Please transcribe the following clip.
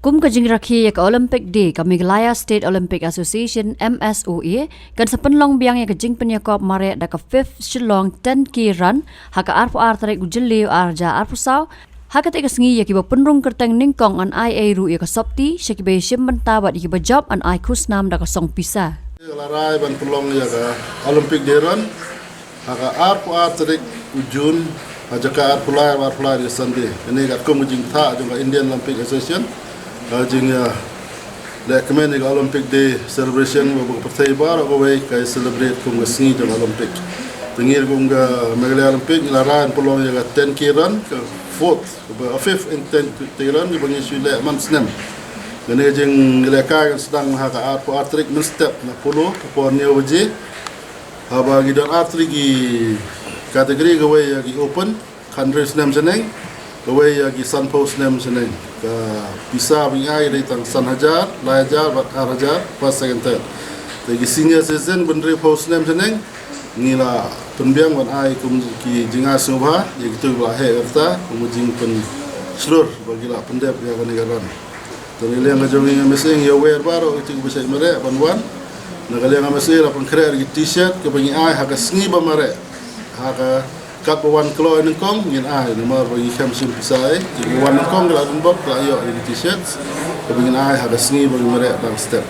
Kum kajing rakhi yak Olympic Day kami Meghalaya State Olympic Association MSOE kan sepenlong biang yak kajing penyakop mare da ka 5th Shillong 10K run haka arpu artarik ujeli arja arpu saw haka te kasngi yak iba penrung kerteng ningkong an ai ru yak sapti syakibe shimenta bat iba job an ai kusnam da ka song pisa. Larai ban pelong yak Olympic Day run haka arpu artarik ujun ajaka arpu lai Sunday ini kat kum kajing tha jong Indian Olympic Association Jing recommend the Olympic Day celebration with partai baru kawai kai celebrate kum seni jang Olympic. Tengir kum Meghalaya Olympic laran pelong yang 10K run ke 5th and 10K run yang bangi sila man senem. Gani jing lekai sedang haka art artrik men step na polo pon ni waje. Haba gidan artrik gi kategori kawai gi open 100 senem seneng. Kawai gi sun post senem seneng. Bisa bingai dari tang san hajar, lai hajar, bat hajar, pas second third. Jadi senior citizen bendri post name seneng, ngila penbiang ban ai kum ki jinga subha, ya gitu bahe erta, kumujing pen seluruh bagila pendep ya kan negaran. Jadi liang ngajong ngamesing ya wear baru itu bisa mere banwan. Nagaliang ngamesing lapang krer gi t-shirt ke bangi ai haka sngi ba mare. Haka kat bawan klo nengkong ngin ai nomor bagi kamsun pisai di bawan nengkong geladun bob la yo di t-shirt ke bangin ai hada sngi bagi merek dalam step